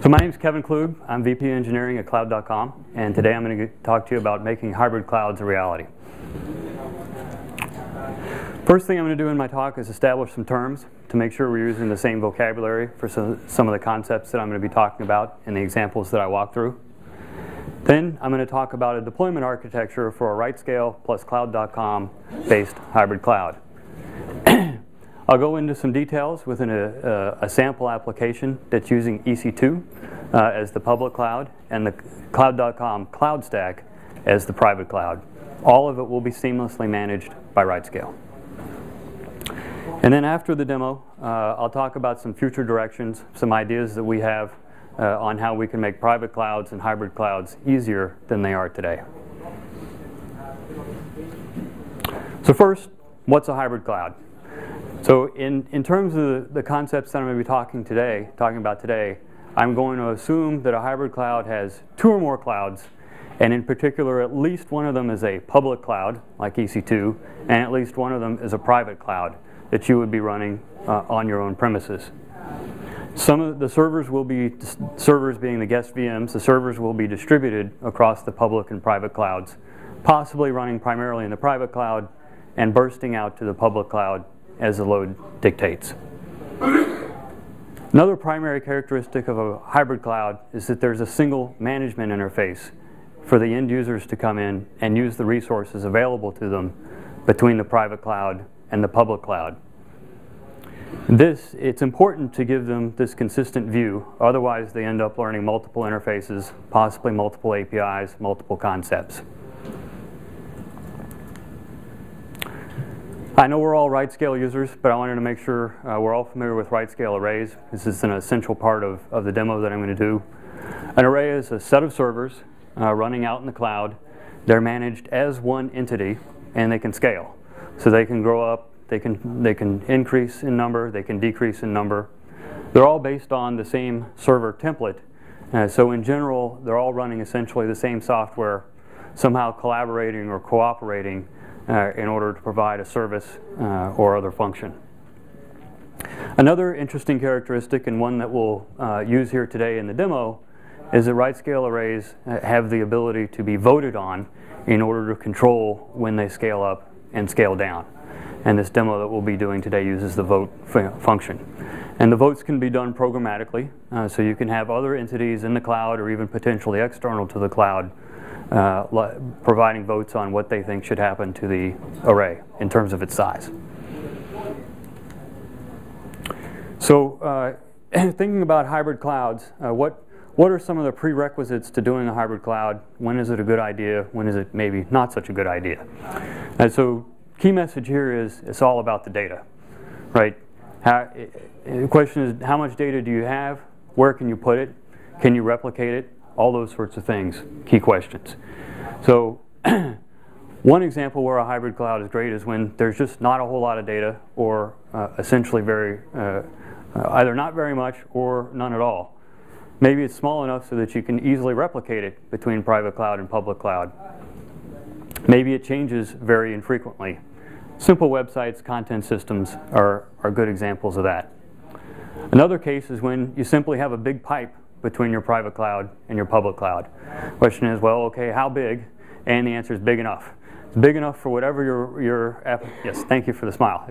So my name is Kevin Kluge. I'm VP Engineering at Cloud.com, and today I'm going to talk to you about making hybrid clouds a reality. First thing I'm going to do in my talk is establish some terms to make sure we're using the same vocabulary for some of the concepts that I'm going to be talking about in the examples that I walk through. Then I'm going to talk about a deployment architecture for a RightScale plus Cloud.com based hybrid cloud. I'll go into some details within a sample application that's using EC2 as the public cloud and the Cloud.com cloud stack as the private cloud. All of it will be seamlessly managed by RightScale. And then after the demo, I'll talk about some future directions, some ideas that we have on how we can make private clouds and hybrid clouds easier than they are today. So first, what's a hybrid cloud? So in terms of the concepts that I'm going to be talking about today, I'm going to assume that a hybrid cloud has two or more clouds, and in particular, at least one of them is a public cloud, like EC2, and at least one of them is a private cloud that you would be running on your own premises. Some of the servers will be, servers being the guest VMs, the servers will be distributed across the public and private clouds, possibly running primarily in the private cloud and bursting out to the public cloud as the load dictates. Another primary characteristic of a hybrid cloud is that there's a single management interface for the end users to come in and use the resources available to them between the private cloud and the public cloud. It's important to give them this consistent view, otherwise they end up learning multiple interfaces, possibly multiple APIs, multiple concepts. I know we're all RightScale users, but I wanted to make sure we're all familiar with RightScale arrays. This is an essential part of the demo that I'm going to do. An array is a set of servers running out in the cloud. They're managed as one entity, and they can scale. So they can grow up, they can increase in number, they can decrease in number. They're all based on the same server template. So in general, they're all running essentially the same software, somehow collaborating or cooperating in order to provide a service or other function. Another interesting characteristic, and one that we'll use here today in the demo, is that RightScale arrays have the ability to be voted on in order to control when they scale up and scale down. And this demo that we'll be doing today uses the vote function. And the votes can be done programmatically, so you can have other entities in the cloud or even potentially external to the cloud providing votes on what they think should happen to the array in terms of its size. So thinking about hybrid clouds, what are some of the prerequisites to doing a hybrid cloud? When is it a good idea? When is it maybe not such a good idea? And so key message here is it's all about the data, right? The question is, how much data do you have? Where can you put it? Can you replicate it? All those sorts of things, key questions. So one example where a hybrid cloud is great is when there's just not a whole lot of data, or essentially either not very much or none at all. Maybe it's small enough so that you can easily replicate it between private cloud and public cloud. Maybe it changes very infrequently. Simple websites, content systems are good examples of that. Another case is when you simply have a big pipe between your private cloud and your public cloud. Question is, well, okay, how big? And the answer is big enough. It's big enough for whatever your app. Yes, thank you for the smile.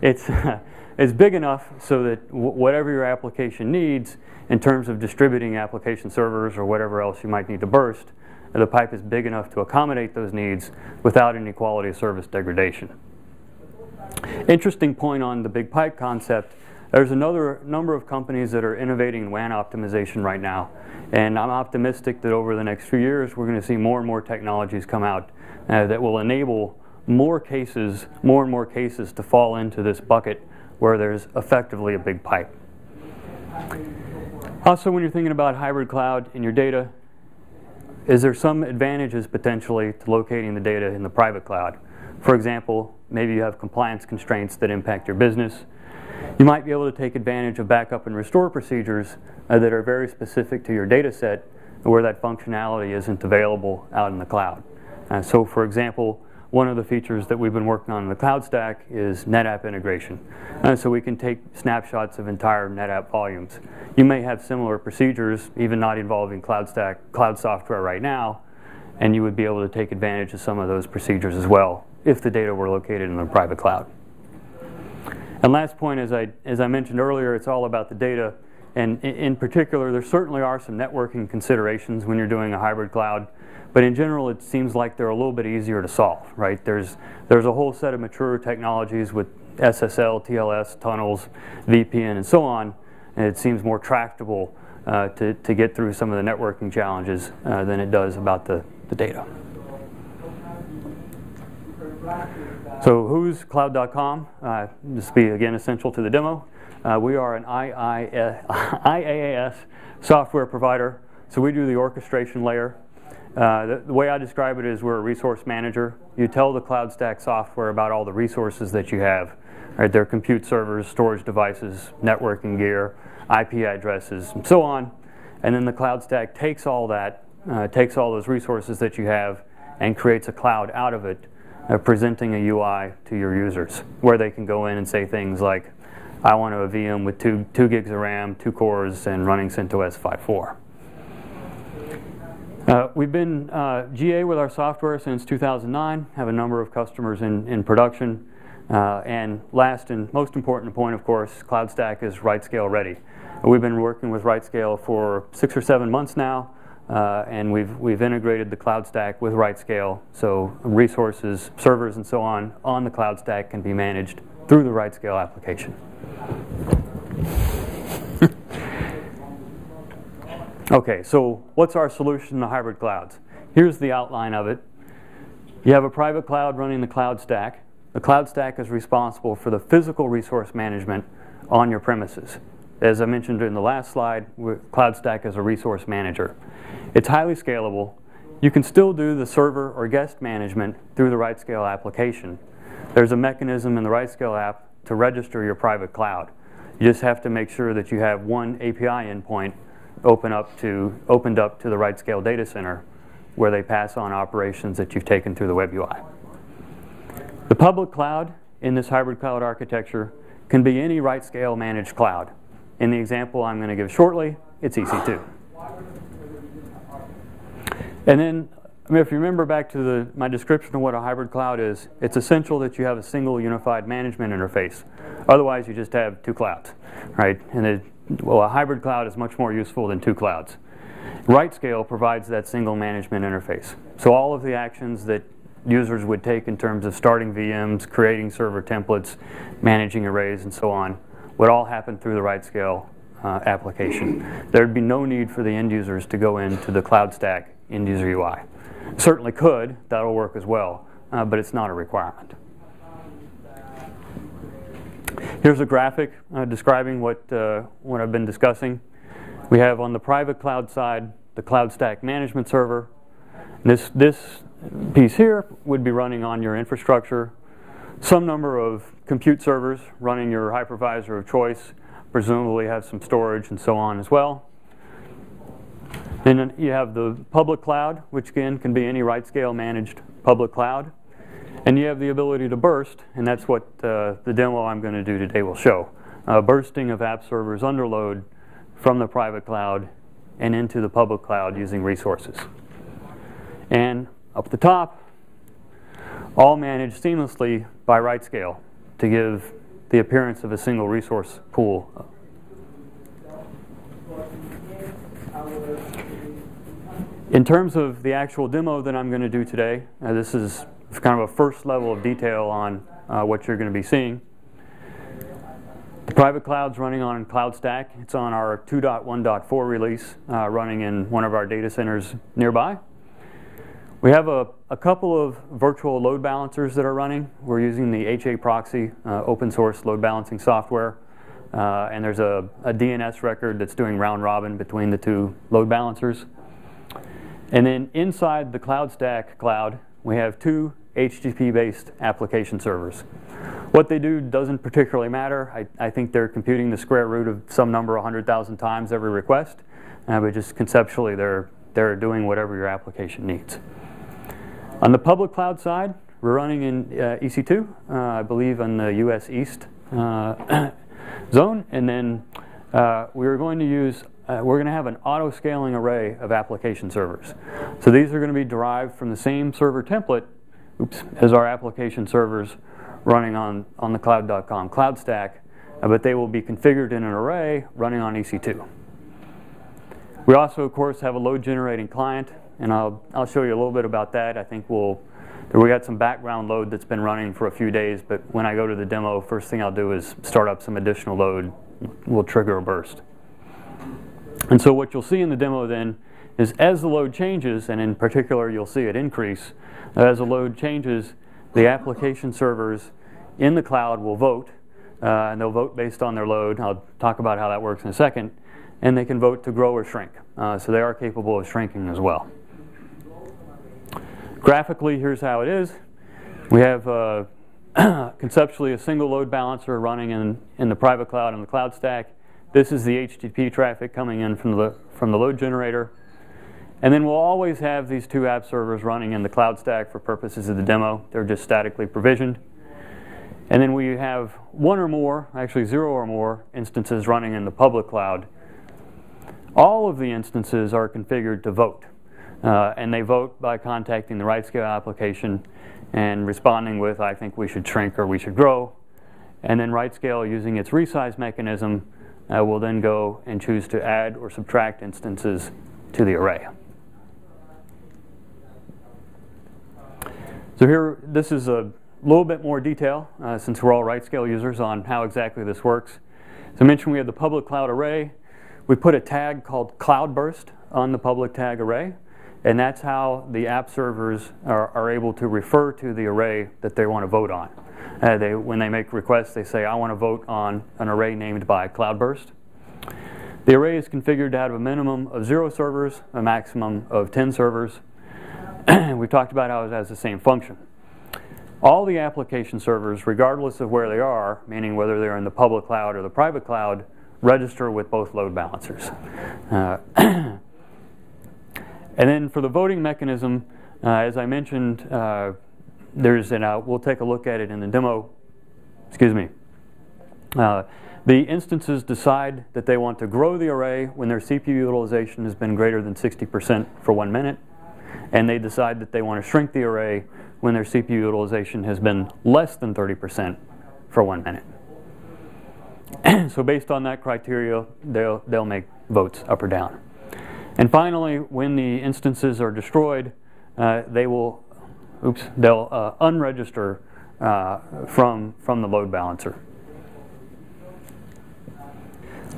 It's big enough so that whatever your application needs in terms of distributing application servers or whatever else you might need to burst, the pipe is big enough to accommodate those needs without any quality of service degradation. Interesting point on the big pipe concept. There's another number of companies that are innovating in WAN optimization right now, and I'm optimistic that over the next few years we're going to see more and more technologies come out that will enable more and more cases to fall into this bucket where there's effectively a big pipe. Also, when you're thinking about hybrid cloud in your data, is there some advantages potentially to locating the data in the private cloud? For example, maybe you have compliance constraints that impact your business. You might be able to take advantage of backup and restore procedures that are very specific to your data set where that functionality isn't available out in the cloud. So for example, one of the features that we've been working on in the cloud stack is NetApp integration. So we can take snapshots of entire NetApp volumes. You may have similar procedures, even not involving cloud software right now, and you would be able to take advantage of some of those procedures as well if the data were located in the private cloud. And last point, as I mentioned earlier, it's all about the data. And in particular, there certainly are some networking considerations when you're doing a hybrid cloud. But in general, it seems like they're a little bit easier to solve, right? There's a whole set of mature technologies with SSL, TLS, tunnels, VPN, and so on. And it seems more tractable to get through some of the networking challenges than it does about the data. So who's Cloud.com? This will be, again, essential to the demo. We are an IaaS software provider. So we do the orchestration layer. The way I describe it is we're a resource manager. You tell the cloud stack software about all the resources that you have. Right? Their compute servers, storage devices, networking gear, IP addresses, and so on. And then the cloud stack takes all that, takes all those resources that you have, and creates a cloud out of it, presenting a UI to your users, where they can go in and say things like, I want a VM with 2 gigs of RAM, 2 cores, and running CentOS 5.4. We've been GA with our software since 2009, have a number of customers in production. And last and most important point, of course, Cloud Stack is RightScale ready. We've been working with RightScale for 6 or 7 months now, and we've integrated the Cloud Stack with RightScale, so resources, servers, and so on the Cloud Stack can be managed through the RightScale application. Okay, so what's our solution to hybrid clouds? Here's the outline of it. You have a private cloud running the cloud stack. The cloud stack is responsible for the physical resource management on your premises. As I mentioned in the last slide, cloud stack is a resource manager. It's highly scalable. You can still do the server or guest management through the RightScale application. There's a mechanism in the RightScale app to register your private cloud. You just have to make sure that you have one API endpoint opened up to the RightScale data center, where they pass on operations that you've taken through the web UI. The public cloud in this hybrid cloud architecture can be any RightScale managed cloud. In the example I'm going to give shortly, it's EC2. And then, if you remember back to my description of what a hybrid cloud is, it's essential that you have a single unified management interface. Otherwise, you just have 2 clouds, right? And a hybrid cloud is much more useful than 2 clouds. RightScale provides that single management interface. So all of the actions that users would take in terms of starting VMs, creating server templates, managing arrays, and so on, would all happen through the RightScale application. There would be no need for the end users to go into the cloud stack end user UI. Certainly could, that'll work as well, but it's not a requirement. Here's a graphic describing what I've been discussing. We have on the private cloud side the cloud stack management server. This piece here would be running on your infrastructure. Some number of compute servers running your hypervisor of choice, presumably have some storage and so on as well. Then you have the public cloud, which again can be any RightScale managed public cloud. And you have the ability to burst, and that's what the demo I'm going to do today will show. Bursting of app servers under load from the private cloud and into the public cloud using resources. And up the top, all managed seamlessly by RightScale to give the appearance of a single resource pool. In terms of the actual demo that I'm going to do today, this is kind of a first level of detail on what you're going to be seeing. The private cloud's running on Cloud Stack. It's on our 2.1.4 release, running in one of our data centers nearby. We have a couple of virtual load balancers that are running. We're using the HA Proxy open source load balancing software. And there's a DNS record that's doing round robin between the 2 load balancers. And then inside the Cloud Stack cloud, we have 2 HTTP-based application servers. What they do doesn't particularly matter. I think they're computing the square root of some number 100,000 times every request, but just conceptually they're doing whatever your application needs. On the public cloud side, We're running in EC2, I believe in the US East zone, and then we're going to have an auto-scaling array of application servers. So these are going to be derived from the same server template as our application servers running on the cloud.com cloud stack, but they will be configured in an array running on EC2. We also, of course, have a load-generating client, and I'll show you a little bit about that. I think we got some background load that's been running for a few days, but when I go to the demo, first thing I'll do is start up some additional load. We'll trigger a burst. And so what you'll see in the demo then is as the load changes, and in particular you'll see it increase, as the load changes, the application servers in the cloud will vote, and they'll vote based on their load. I'll talk about how that works in a second. And they can vote to grow or shrink. So they are capable of shrinking as well. Graphically, here's how it is. We have conceptually a single load balancer running in the private cloud and the cloud stack. This is the HTTP traffic coming in from the load generator. And then we'll always have these two app servers running in the cloud stack for purposes of the demo. They're just statically provisioned. And then we have one or more, actually 0 or more, instances running in the public cloud. All of the instances are configured to vote. And they vote by contacting the RightScale application and responding with, I think we should shrink or we should grow. And then RightScale, using its resize mechanism, will then go and choose to add or subtract instances to the array. So here, this is a little bit more detail, since we're all RightScale users, on how exactly this works. As I mentioned, we have the public cloud array. We put a tag called cloudburst on the public tag array, and that's how the app servers are able to refer to the array that they want to vote on. When they make requests, they say, I want to vote on an array named by cloudburst. The array is configured to have a minimum of 0 servers, a maximum of 10 servers. We talked about how it has the same function. All the application servers, regardless of where they are, meaning whether they're in the public cloud or the private cloud, register with both load balancers. And then for the voting mechanism, as I mentioned, we'll take a look at it in the demo. Excuse me. The instances decide that they want to grow the array when their CPU utilization has been greater than 60% for 1 minute. And they decide that they want to shrink the array when their CPU utilization has been less than 30% for 1 minute. So based on that criteria, they'll make votes up or down. And finally, when the instances are destroyed, they'll unregister from the load balancer.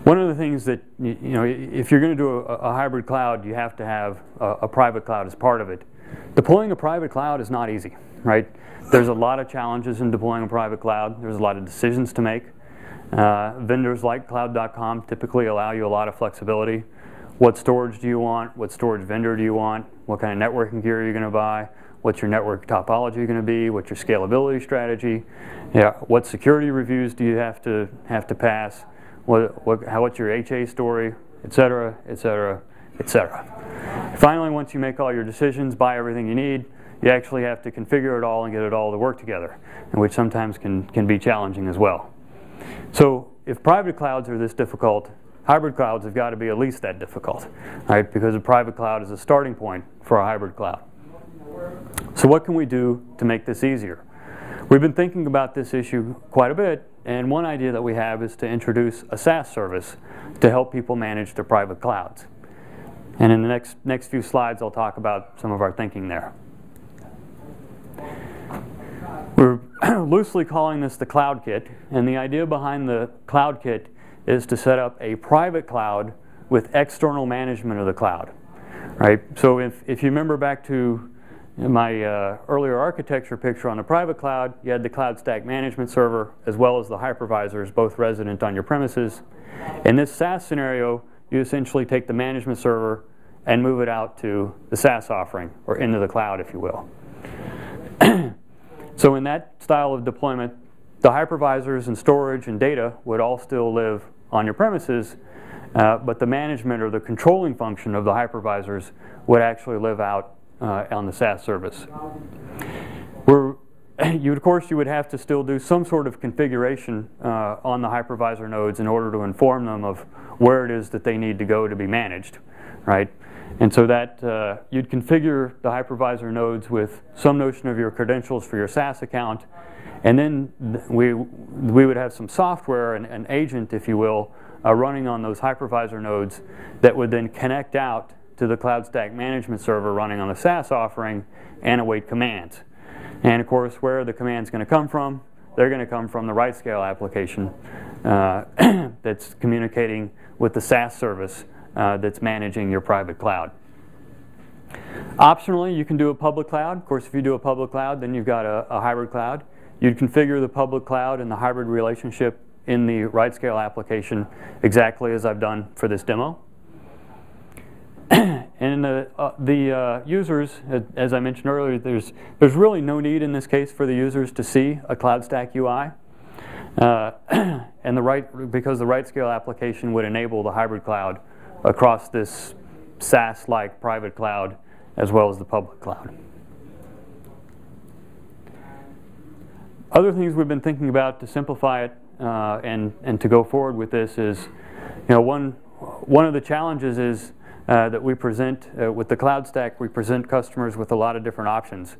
One of the things that, if you're going to do a hybrid cloud, you have to have a private cloud as part of it. Deploying a private cloud is not easy, right? There's a lot of challenges in deploying a private cloud. There's a lot of decisions to make. Vendors like cloud.com typically allow you a lot of flexibility. What storage do you want? What storage vendor do you want? What kind of networking gear are you going to buy? What's your network topology going to be? What's your scalability strategy? What security reviews do you have to pass? What's your HA story, et cetera, et cetera, et cetera. Finally, once you make all your decisions, buy everything you need, you actually have to configure it all and get it all to work together, which sometimes can be challenging as well. So if private clouds are this difficult, hybrid clouds have got to be at least that difficult, right? Because a private cloud is a starting point for a hybrid cloud. So what can we do to make this easier? We've been thinking about this issue quite a bit, and one idea that we have is to introduce a SaaS service to help people manage their private clouds. And in the next few slides, I'll talk about some of our thinking there. We're loosely calling this the Cloud Kit, and the idea behind the Cloud Kit is to set up a private cloud with external management of the cloud, right? So if you remember back to my earlier architecture picture on the private cloud, you had the cloud stack management server as well as the hypervisors, both resident on your premises. In this SaaS scenario, you essentially take the management server and move it out to the SaaS offering, or into the cloud, if you will. So in that style of deployment, the hypervisors and storage and data would all still live on your premises, but the management or the controlling function of the hypervisors would actually live out on the SaaS service. We're of course, you would have to still do some sort of configuration on the hypervisor nodes in order to inform them of where it is that they need to go to be managed, right? And so that you'd configure the hypervisor nodes with some notion of your credentials for your SaaS account, and then we would have some software, an agent, if you will, running on those hypervisor nodes that would then connect out to the Cloud Stack Management Server running on the SaaS offering and await commands. And of course, where are the commands going to come from? They're going to come from the RightScale application that's communicating with the SaaS service that's managing your private cloud. Optionally, you can do a public cloud. Of course, if you do a public cloud, then you've got a hybrid cloud. You'd configure the public cloud and the hybrid relationship in the RightScale application exactly as I've done for this demo. And the users, as I mentioned earlier, there's really no need in this case for the users to see a Cloud Stack UI. And because the RightScale application would enable the hybrid cloud across this SaaS-like private cloud as well as the public cloud. Other things we've been thinking about to simplify it and to go forward with this is, one of the challenges is that we present with the Cloud Stack, we present customers with a lot of different options.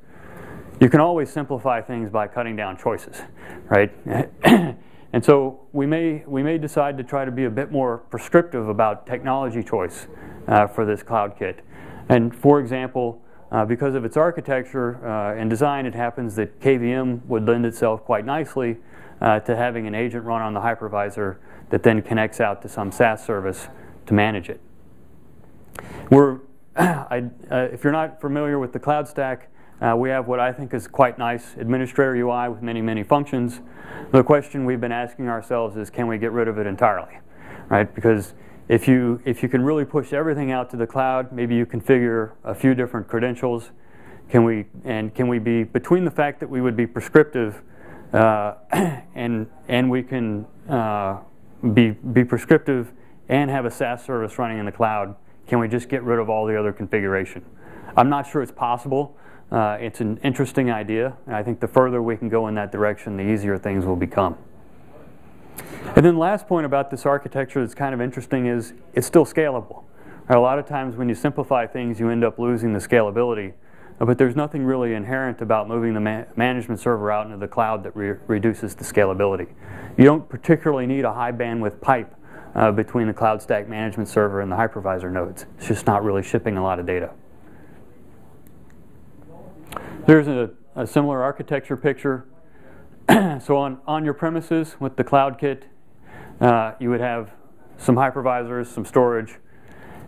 You can always simplify things by cutting down choices, right? And so we may decide to try to be a bit more prescriptive about technology choice for this Cloud Kit. And for example, because of its architecture and design, it happens that KVM would lend itself quite nicely to having an agent run on the hypervisor that then connects out to some SaaS service to manage it. If you're not familiar with the Cloud Stack, we have what I think is quite nice administrator UI with many, many functions. The question we've been asking ourselves is, can we get rid of it entirely, right? Because if you can really push everything out to the cloud, maybe you configure a few different credentials. Can we be, between the fact that we would be prescriptive and we can be prescriptive and have a SaaS service running in the cloud, can we just get rid of all the other configuration? I'm not sure it's possible. It's an interesting idea, and I think the further we can go in that direction, the easier things will become. And then the last point about this architecture that's kind of interesting is it's still scalable. A lot of times when you simplify things, you end up losing the scalability, but there's nothing really inherent about moving the management server out into the cloud that reduces the scalability. You don't particularly need a high bandwidth pipe between the Cloud Stack Management Server and the hypervisor nodes. It's just not really shipping a lot of data. There's a similar architecture picture. So on your premises with the Cloud Kit, you would have some hypervisors, some storage.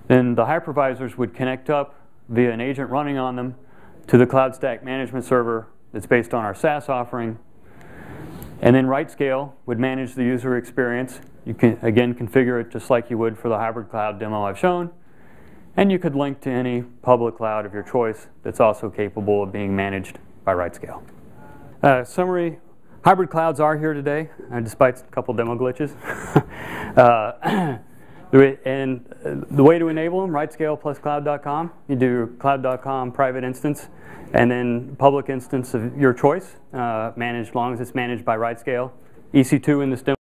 Then the hypervisors would connect up via an agent running on them to the Cloud Stack Management Server that's based on our SaaS offering. And then RightScale would manage the user experience. You can, again, configure it just like you would for the hybrid cloud demo I've shown. And you could link to any public cloud of your choice that's also capable of being managed by RightScale. Summary, hybrid clouds are here today, despite a couple demo glitches. And the way to enable them, RightScale plus cloud.com. You do cloud.com private instance, and then public instance of your choice, managed as long as it's managed by RightScale. EC2 in this demo.